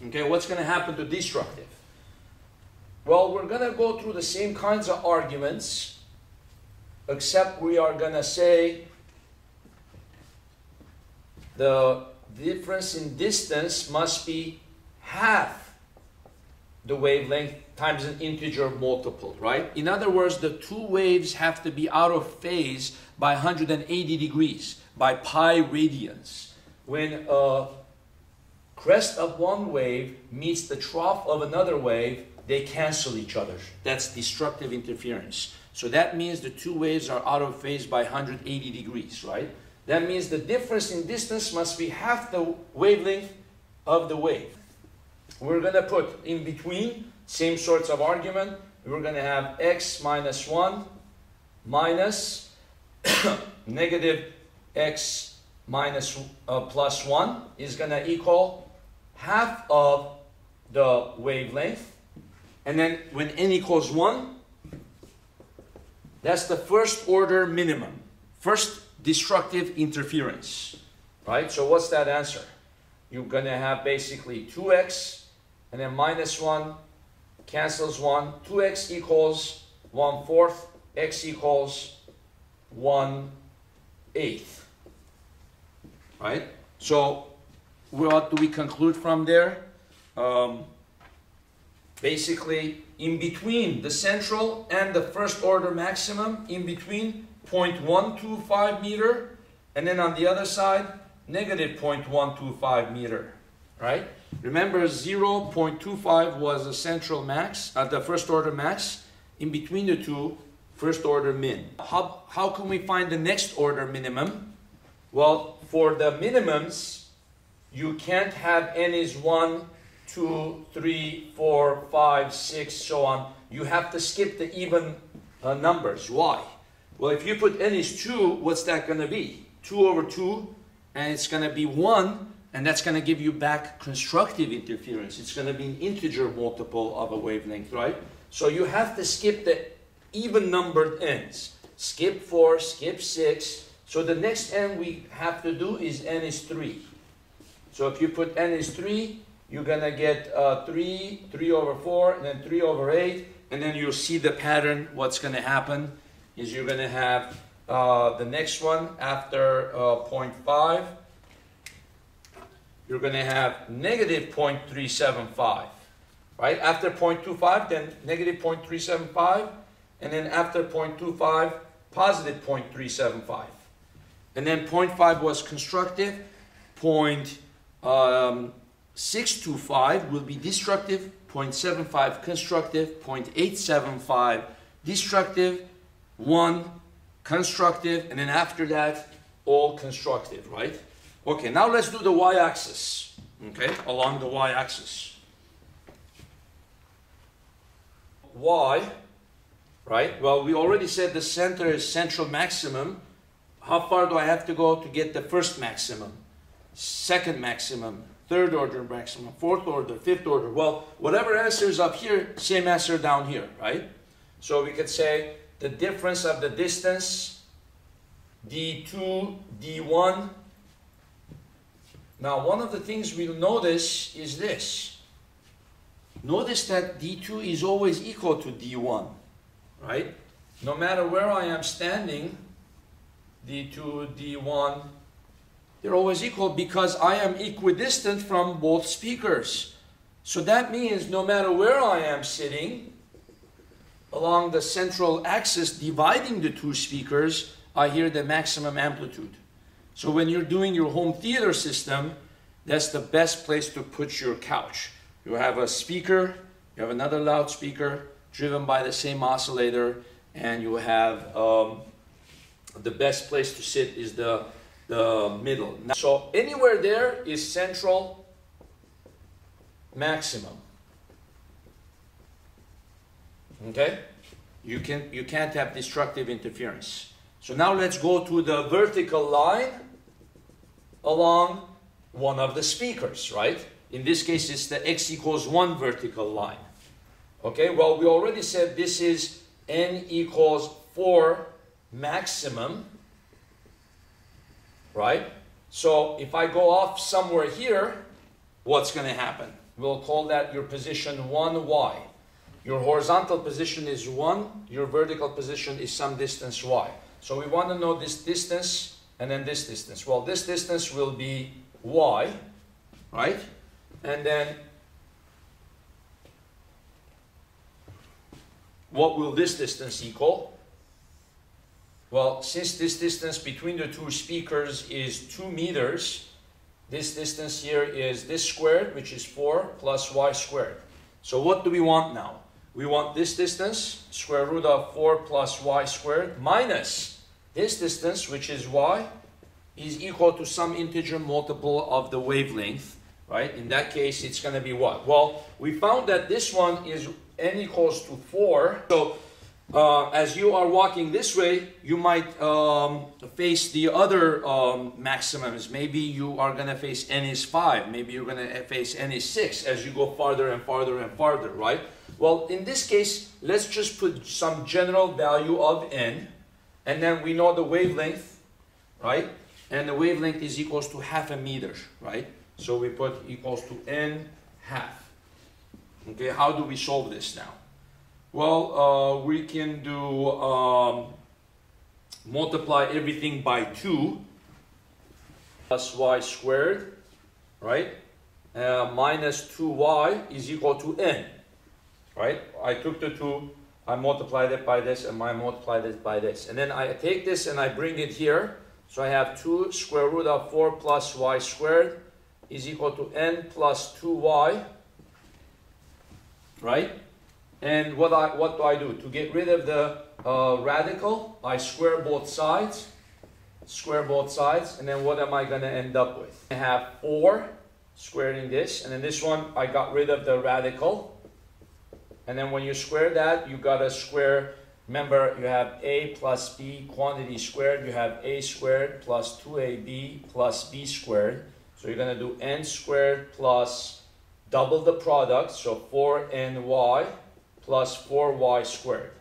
Okay, what's going to happen to destructive? Well, we're going to go through the same kinds of arguments, except we are going to say the difference in distance must be half the wavelength times an integer multiple, right? In other words, the two waves have to be out of phase by 180 degrees, by pi radians. When a crest of one wave meets the trough of another wave, they cancel each other. That's destructive interference. So that means the two waves are out of phase by 180 degrees, right? That means the difference in distance must be half the wavelength of the wave. We're going to put in between, same sorts of argument. We're going to have x minus 1 minus negative x minus plus 1 is going to equal half of the wavelength. And then when n equals 1, that's the first order minimum. First destructive interference, right? So what's that answer? You're going to have basically 2x and then minus 1 cancels 1. 2x equals 1/4, x equals 1/8, right? So what do we conclude from there? Basically, in between the central and the first order maximum, in between 0.125 meter, and then on the other side, negative 0.125 meter, right? Remember, 0.25 was the central max, the first order max. In between the two, first order min. How can we find the next order minimum? Well, for the minimums, you can't have n is 1, 2, 3, 4, 5, 6, so on. You have to skip the even numbers. Why? Well, if you put n is 2, what's that going to be? 2 over 2, and it's going to be 1, and that's going to give you back constructive interference. It's going to be an integer multiple of a wavelength, right? So you have to skip the even numbered n's. Skip 4, skip 6. So the next n we have to do is n is 3. So if you put n is 3, you're going to get 3, 3 over 4, and then 3 over 8. And then you'll see the pattern. What's going to happen is you're going to have the next one after 0.5. You're going to have negative 0.375. Right? After 0.25, then negative 0.375. And then after 0.25, positive 0.375. And then 0.5 was constructive. 0.625 will be destructive. 0.75 constructive. 0.875 destructive. 1 constructive. And then after that, all constructive, right? Okay, now let's do the y-axis. Okay, along the y-axis. Y, right? Well, we already said the center is central maximum. How far do I have to go to get the first maximum, second maximum, third order maximum, fourth order, fifth order? Well, whatever answer is up here, same answer down here, right? So we could say the difference of the distance, d2, d1. Now, one of the things we'll notice is this. Notice that d2 is always equal to d1, right? No matter where I am standing, d2, d1, they're always equal because I am equidistant from both speakers. So that means no matter where I am sitting, along the central axis dividing the two speakers, I hear the maximum amplitude. So when you're doing your home theater system, that's the best place to put your couch. You have a speaker, you have another loudspeaker driven by the same oscillator, and you have the best place to sit is the middle. So anywhere there is central maximum. Okay? You can't have destructive interference. So now let's go to the vertical line along one of the speakers, right? In this case, it's the x equals 1 vertical line. Okay, well, we already said this is n equals 4 maximum, right? So if I go off somewhere here, what's going to happen? we'll call that your position 1y. Your horizontal position is 1, your vertical position is some distance y. So we want to know this distance and then this distance. Well, this distance will be y, right? And then what will this distance equal? Well, since this distance between the two speakers is 2 meters, this distance here is this squared, which is 4 plus y squared. So what do we want now? We want this distance, square root of 4 plus y squared, minus this distance, which is y, is equal to some integer multiple of the wavelength, right? In that case, it's going to be what? Well, we found that this one is n equals to 4. So as you are walking this way, you might face the other maximums. Maybe you are going to face n is 5. Maybe you're going to face n is 6 as you go farther and farther and farther, right? Well, in this case, let's just put some general value of n, and then we know the wavelength, right? And the wavelength is equals to half a meter, right? So we put equals to n half. Okay, how do we solve this now? Well, we can do multiply everything by 2 plus y squared, right? Minus 2y is equal to n, right? I took the 2, I multiplied it by this, and I multiplied it by this. And then I take this and I bring it here. So I have 2 square root of 4 plus y squared is equal to n plus 2y, right? And what do I do? To get rid of the radical, I square both sides, and then what am I going to end up with? I have 4 squaring this, and then this one, I got rid of the radical. And then when you square that, you got to square, remember, you have a plus b quantity squared, you have a squared plus 2ab plus b squared. So you're going to do n squared plus double the product, so 4ny plus 4y squared.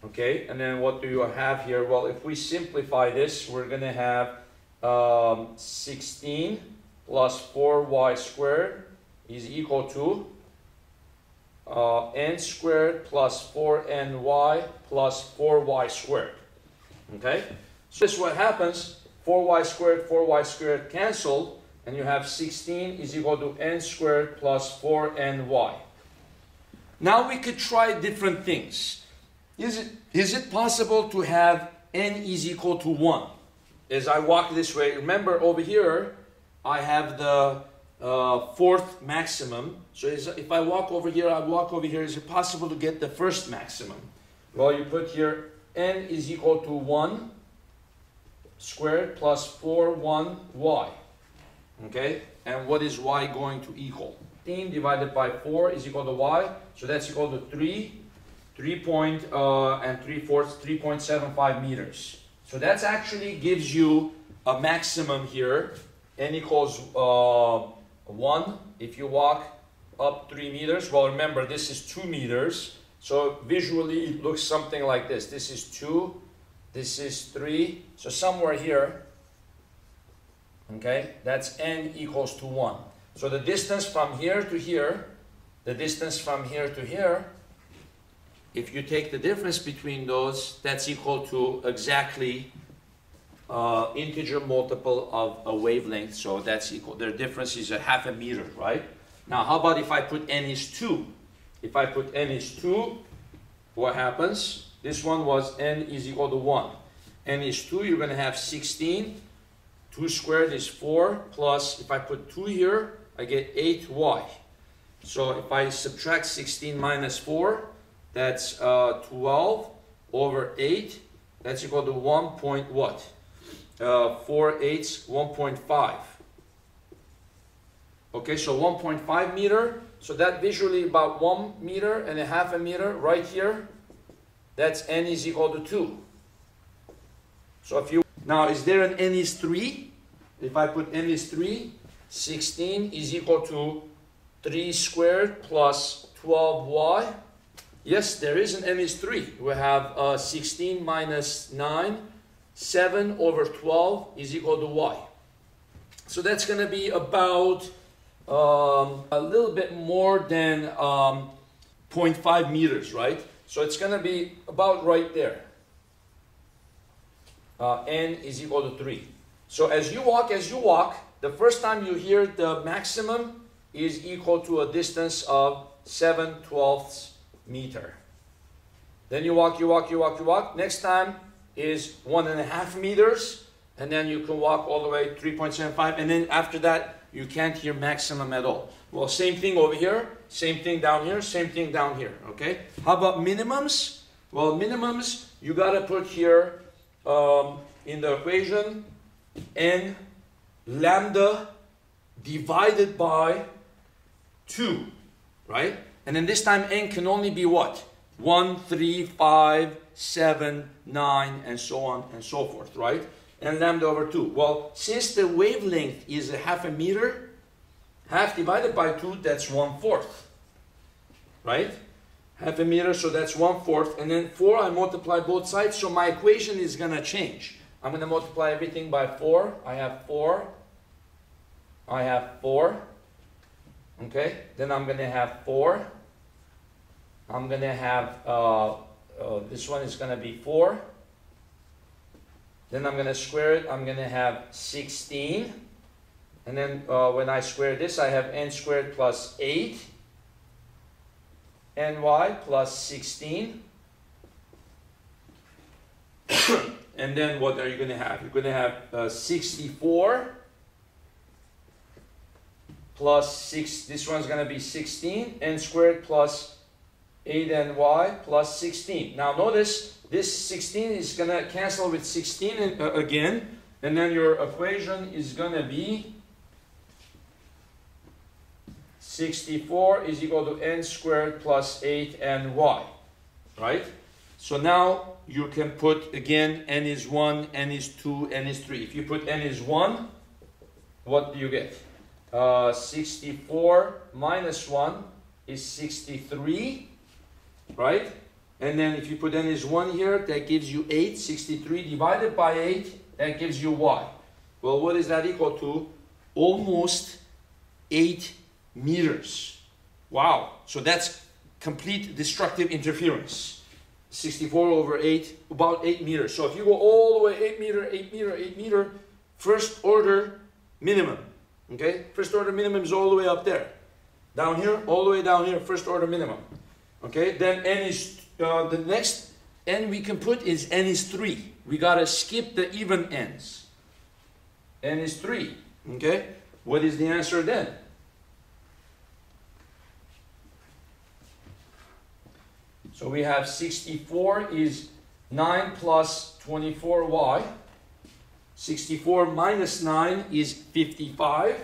Okay, and then what do you have here? Well, if we simplify this, we're going to have 16 plus 4y squared is equal to n squared plus 4ny plus 4y squared. Okay, so this is what happens. 4y squared canceled, and you have 16 is equal to n squared plus 4ny. Now we could try different things. Is it possible to have n is equal to 1? As I walk this way, remember over here, I have the fourth maximum. So if I walk over here, is it possible to get the first maximum? Well, you put here n is equal to 1 squared plus 4y. Okay, and what is y going to equal? 15 divided by 4 is equal to y, so that's equal to 3.75 meters. So that actually gives you a maximum here. N equals 1 if you walk up 3 meters. Well, remember, this is 2 meters. So visually, it looks something like this. This is 2, this is 3. So somewhere here, okay, that's n equals to 1. So the distance from here to here, if you take the difference between those, that's equal to exactly integer multiple of a wavelength. So that's equal, their difference is a half a meter, right? Now, how about if I put n is 2? If I put n is 2, what happens? This one was n is equal to 1. N is 2, you're going to have 16. 2 squared is 4, plus, if I put 2 here, I get 8y. So if I subtract 16 minus 4, that's 12 over 8. That's equal to 1 point what? 4 eighths, 1.5. Okay, so 1.5 meter. So that visually about 1 meter and a half a meter right here. That's n is equal to 2. So if you, now is there an n is 3? If I put n is 3, 16 is equal to 3 squared plus 12y. Yes, there is an n is 3. We have 16 minus 9, 7 over 12 is equal to y. So that's going to be about a little bit more than 0.5 meters, right? So it's going to be about right there. N is equal to 3. So as you walk, the first time you hear the maximum is equal to a distance of 7/12 meter. Then you walk. Next time is 1.5 meters. And then you can walk all the way 3.75. And then after that, you can't hear maximum at all. Well, same thing over here. Same thing down here. Same thing down here. Okay? How about minimums? Well, minimums, you got to put here in the equation n lambda divided by 2, right? And then this time n can only be what? 1, 3, 5, 7, 9, and so on and so forth, right? And lambda over 2. Well, since the wavelength is 0.5 meter, half divided by 2, that's 1/4, right? 0.5 meter, so that's 1/4. And then 4, I multiply both sides, so my equation is going to change. I'm going to multiply everything by 4. I have 4. Okay, then I'm going to have 4. I'm going to have, this one is going to be 4. Then I'm going to square it. I'm going to have 16. And then when I square this, I have n squared plus 8. ny plus 16. And then what are you going to have? You're going to have 64 plus 6. This one's going to be 16. N squared plus 8ny plus 16. Now notice this 16 is going to cancel with 16 again. And then your equation is going to be 64 is equal to n squared plus 8ny. Right? So now you can put, again, n is 1, n is 2, n is 3. If you put n is 1, what do you get? 64 minus 1 is 63, right? And then if you put n is 1 here, that gives you 8. 63 divided by 8, that gives you y. Well, what is that equal to? Almost 8 meters. Wow. So that's complete destructive interference. 64 over 8, about 8 meters. So if you go all the way 8 meter, 8 meter, 8 meter, first order minimum. Okay? First order minimum is all the way up there. Down here, all the way down here, first order minimum. Okay? Then n is, the next n we can put is n is 3. We got to skip the even n's. N is 3. Okay? What is the answer then? So we have 64 is 9 plus 24y. 64 minus 9 is 55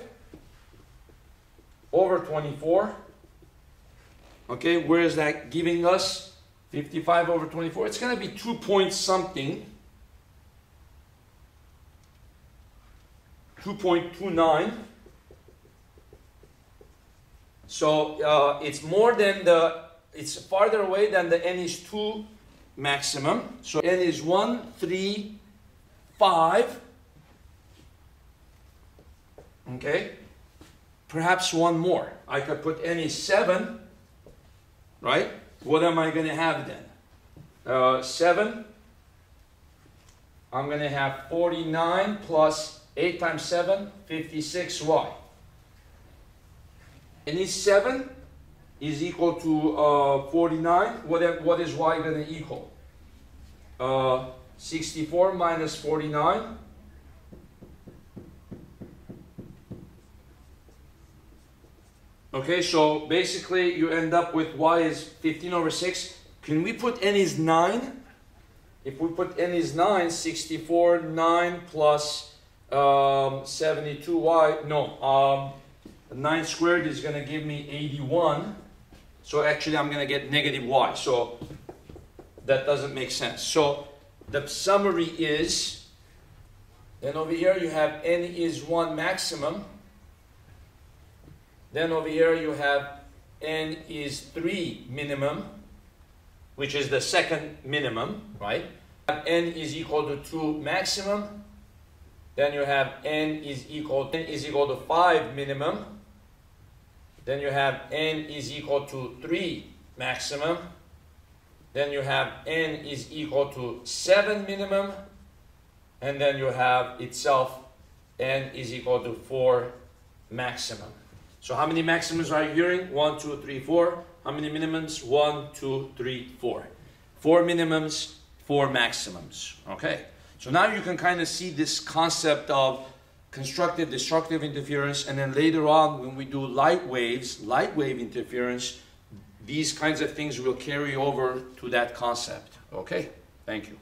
over 24. Okay, where is that giving us? 55 over 24. It's going to be 2 point something. 2.29. So it's more than the, it's farther away than the n is 2 maximum. So n is 1, 3, 5. Okay. Perhaps one more. I could put n is 7. Right? What am I going to have then? 7. I'm going to have 49 plus 8 times 7, 56y. N is 7 is equal to 49. What is y going to equal? 64 minus 49. Okay, so basically you end up with y is 15 over 6. Can we put n is 9? If we put n is 9, 64, 9 plus 72y, no, 9 squared is going to give me 81. So actually I'm going to get negative y. So that doesn't make sense. So the summary is, then over here you have n is 1 maximum. Then over here you have n is 3 minimum, which is the second minimum, right? N is equal to 2 maximum. Then you have n is equal to 5 minimum. Then you have n is equal to 3 maximum. Then you have n is equal to 7 minimum. And then you have itself n is equal to 4 maximum. So how many maximums are you hearing? 1, 2, 3, 4. How many minimums? 1, 2, 3, 4. 4 minimums, 4 maximums. Okay. So now you can kind of see this concept of constructive, destructive interference, and then later on when we do light waves, light wave interference, these kinds of things will carry over to that concept. Okay, thank you.